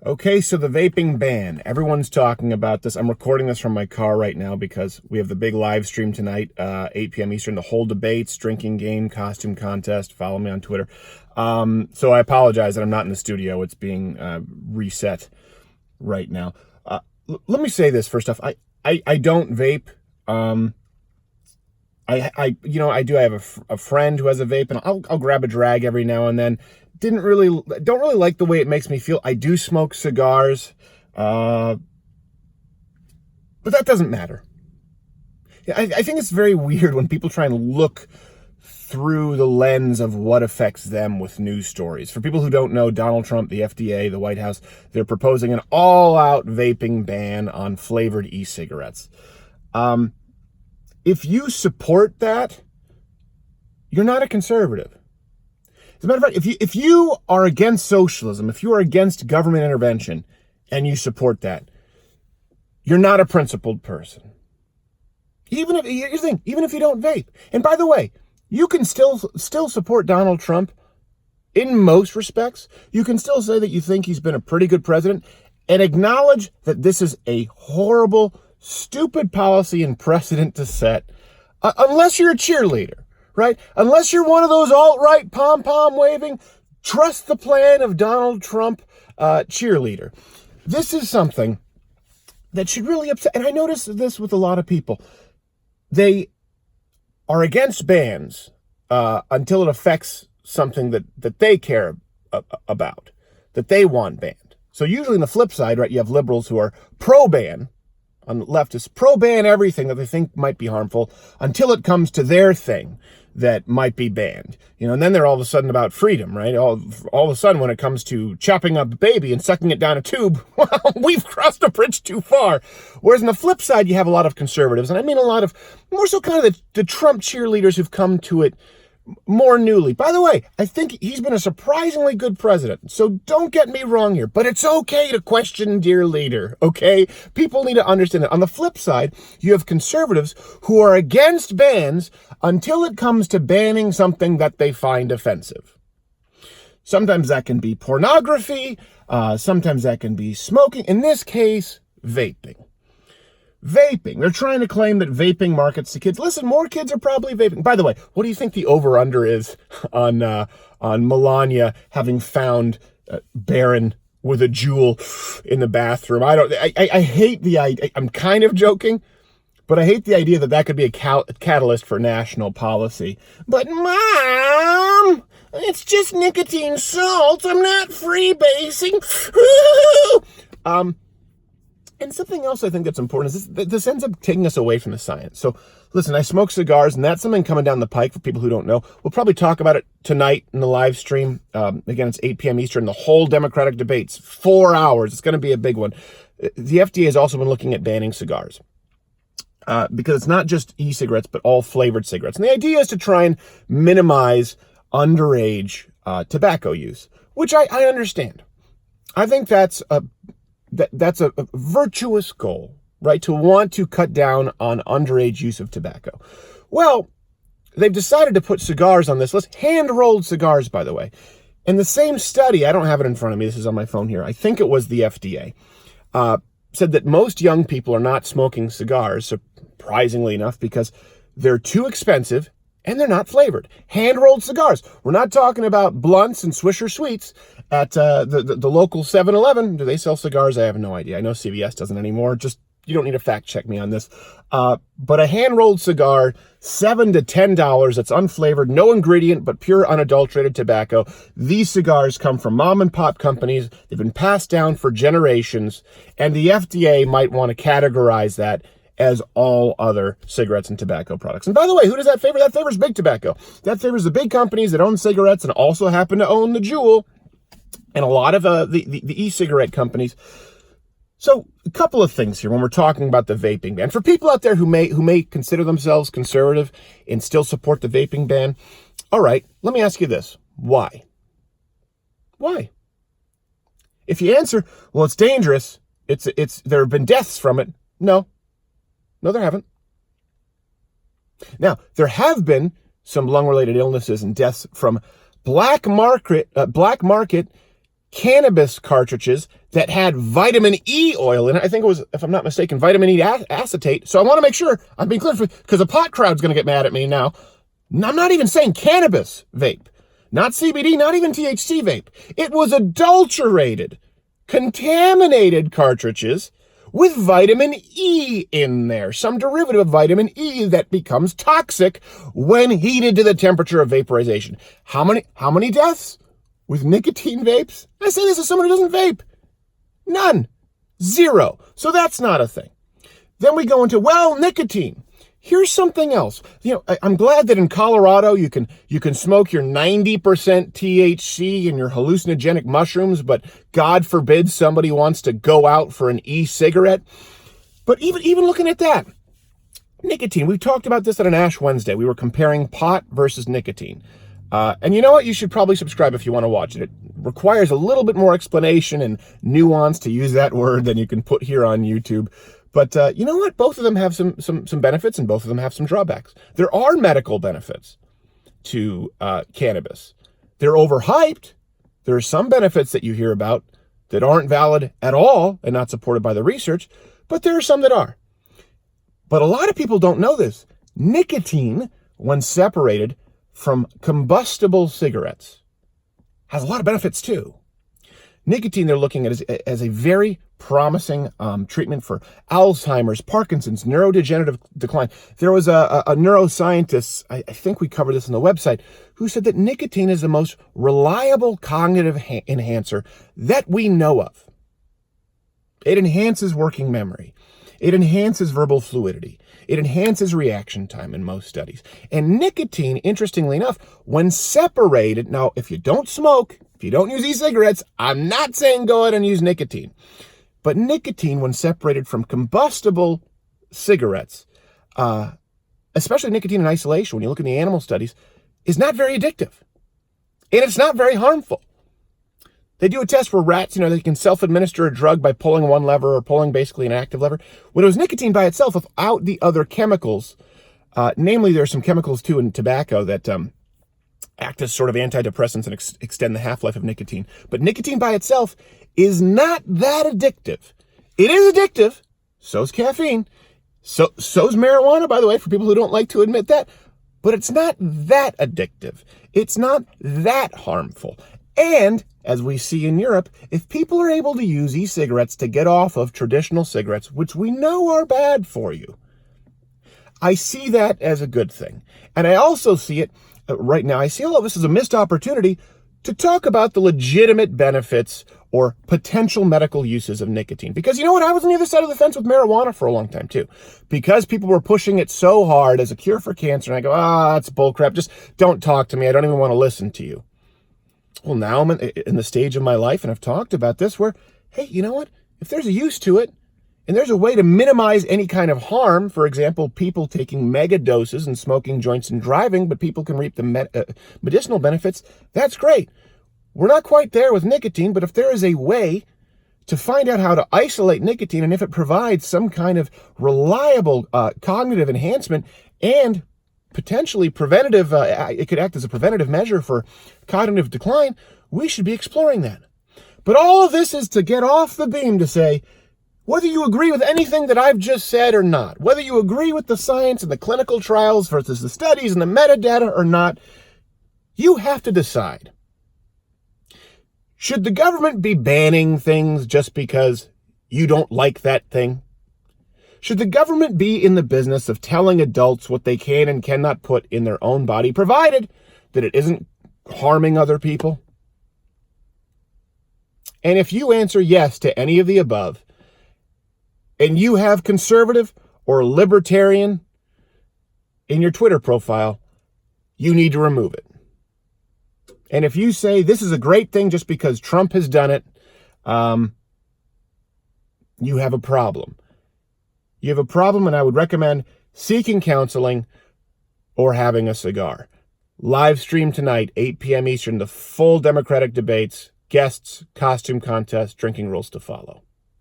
Okay, so the vaping ban. Everyone's talking about this. I'm recording this from my car right now because we have the big live stream tonight, 8 p.m. Eastern, the whole debates, drinking game, costume contest. Follow me on Twitter. So I apologize that I'm not in the studio. It's being reset right now. Let me say this first off. I don't vape. I do. I have a friend who has a vape, and I'll grab a drag every now and then. Don't really like the way it makes me feel. I do smoke cigars, but that doesn't matter. I think it's very weird when people try and look through the lens of what affects them with news stories. For people who don't know, Donald Trump, the FDA, the White House, they're proposing an all-out vaping ban on flavored e-cigarettes. If you support that, you're not a conservative. As a matter of fact, if you are against socialism, if you are against government intervention, and you support that, you're not a principled person. Even if you don't vape. And by the way, you can still support Donald Trump in most respects. You can still say that you think he's been a pretty good president and acknowledge that this is a horrible, stupid policy and precedent to set, unless you're a cheerleader, right? Unless you're one of those alt-right pom-pom waving, trust the plan of Donald Trump cheerleader. This is something that should really upset, and I notice this with a lot of people. They are against bans until it affects something that they care about, that they want banned. So usually on the flip side, right, you have liberals who are pro-ban, on the leftists, pro-ban everything that they think might be harmful until it comes to their thing that might be banned. And then they're all of a sudden about freedom, right? All of a sudden when it comes to chopping up a baby and sucking it down a tube, well, we've crossed a bridge too far. Whereas on the flip side, you have a lot of conservatives, and I mean a lot of, more so kind of the Trump cheerleaders who've come to it more newly. By the way, I think he's been a surprisingly good president, so don't get me wrong here, but it's okay to question dear leader, okay? People need to understand that. On the flip side, you have conservatives who are against bans until it comes to banning something that they find offensive. Sometimes that can be pornography, sometimes that can be smoking, in this case, vaping. They're trying to claim that vaping markets to kids. Listen, more kids are probably vaping. By the way, what do you think the over-under is on Melania having found Barron with a jewel in the bathroom? I hate the idea. I'm kind of joking, but I hate the idea that could be a catalyst for national policy. But Mom, it's just nicotine salts. I'm not freebasing. And something else I think that's important is this ends up taking us away from the science. So listen, I smoke cigars, and that's something coming down the pike for people who don't know. We'll probably talk about it tonight in the live stream. Again, it's 8 p.m. Eastern, the whole Democratic debates, 4 hours. It's going to be a big one. The FDA has also been looking at banning cigars because it's not just e-cigarettes, but all flavored cigarettes. And the idea is to try and minimize underage tobacco use, which I understand. I think that's a virtuous goal, right? To want to cut down on underage use of tobacco. Well, they've decided to put cigars on this list, hand-rolled cigars, by the way. And the same study, I don't have it in front of me, this is on my phone here, I think it was the FDA, said that most young people are not smoking cigars, surprisingly enough, because they're too expensive and they're not flavored. Hand-rolled cigars. We're not talking about blunts and Swisher Sweets at the local 7-Eleven. Do they sell cigars? I have no idea. I know CVS doesn't anymore. Just, you don't need to fact check me on this. But a hand-rolled cigar, $7 to $10, that's unflavored, no ingredient, but pure unadulterated tobacco. These cigars come from mom and pop companies. They've been passed down for generations, and the FDA might want to categorize that as all other cigarettes and tobacco products. And by the way, who does that favor? That favors big tobacco. That favors the big companies that own cigarettes and also happen to own the Juul and a lot of the e-cigarette companies. So a couple of things here when we're talking about the vaping ban. For people out there who may consider themselves conservative and still support the vaping ban, all right, let me ask you this. Why? Why? If you answer, well, it's dangerous, there have been deaths from it. No, there haven't. Now, there have been some lung-related illnesses and deaths from black market cannabis cartridges that had vitamin E oil in it. I think it was, if I'm not mistaken, vitamin E acetate. So I want to make sure I'm being clear, because the pot crowd's going to get mad at me now. I'm not even saying cannabis vape, not CBD, not even THC vape. It was adulterated, contaminated cartridges with vitamin E in there, some derivative of vitamin E that becomes toxic when heated to the temperature of vaporization. How many deaths with nicotine vapes? I say this as someone who doesn't vape. None. Zero. So that's not a thing. Then we go into, well, nicotine. Here's something else. I'm glad that in Colorado you can smoke your 90% THC and your hallucinogenic mushrooms, but God forbid somebody wants to go out for an e-cigarette. But even looking at that, nicotine, we talked about this at an Ash Wednesday. We were comparing pot versus nicotine. And you know what? You should probably subscribe if you want to watch it. It requires a little bit more explanation and nuance, to use that word, than you can put here on YouTube. But you know what? Both of them have some benefits, and both of them have some drawbacks. There are medical benefits to cannabis. They're overhyped. There are some benefits that you hear about that aren't valid at all and not supported by the research, but there are some that are. But a lot of people don't know this. Nicotine, when separated from combustible cigarettes, has a lot of benefits too. Nicotine they're looking at as a very promising treatment for Alzheimer's, Parkinson's, neurodegenerative decline. There was a neuroscientist, I think we covered this on the website, who said that nicotine is the most reliable cognitive enhancer that we know of. It enhances working memory. It enhances verbal fluidity. It enhances reaction time in most studies. And nicotine, interestingly enough, when separated, now if you don't smoke, if you don't use e-cigarettes, I'm not saying go ahead and use nicotine. But nicotine, when separated from combustible cigarettes, especially nicotine in isolation, when you look at the animal studies, is not very addictive. And it's not very harmful. They do a test where rats, they can self-administer a drug by pulling one lever or pulling basically an active lever. When it was nicotine by itself without the other chemicals, namely there are some chemicals too in tobacco that act as sort of antidepressants and extend the half-life of nicotine. But nicotine by itself is not that addictive. It is addictive. So's caffeine. So's marijuana, by the way, for people who don't like to admit that. But it's not that addictive. It's not that harmful. And as we see in Europe, if people are able to use e-cigarettes to get off of traditional cigarettes, which we know are bad for you, I see that as a good thing. And I also see it right now. I see all of this as a missed opportunity to talk about the legitimate benefits or potential medical uses of nicotine. Because you know what? I was on the other side of the fence with marijuana for a long time too. Because people were pushing it so hard as a cure for cancer. And I go, that's bullcrap. Just don't talk to me. I don't even want to listen to you. Well, now I'm in the stage of my life, and I've talked about this, where, hey, you know what? If there's a use to it, and there's a way to minimize any kind of harm, for example, people taking mega doses and smoking joints and driving, but people can reap the medicinal benefits, that's great. We're not quite there with nicotine, but if there is a way to find out how to isolate nicotine, and if it provides some kind of reliable cognitive enhancement and potentially preventative, it could act as a preventative measure for cognitive decline, we should be exploring that. But all of this is to get off the beam to say, whether you agree with anything that I've just said or not, whether you agree with the science and the clinical trials versus the studies and the metadata or not, you have to decide. Should the government be banning things just because you don't like that thing? Should the government be in the business of telling adults what they can and cannot put in their own body, provided that it isn't harming other people? And if you answer yes to any of the above, and you have conservative or libertarian in your Twitter profile, you need to remove it. And if you say this is a great thing just because Trump has done it, you have a problem. You have a problem, and I would recommend seeking counseling or having a cigar. Live stream tonight, 8 p.m. Eastern, the full Democratic debates, guests, costume contest, drinking rules to follow.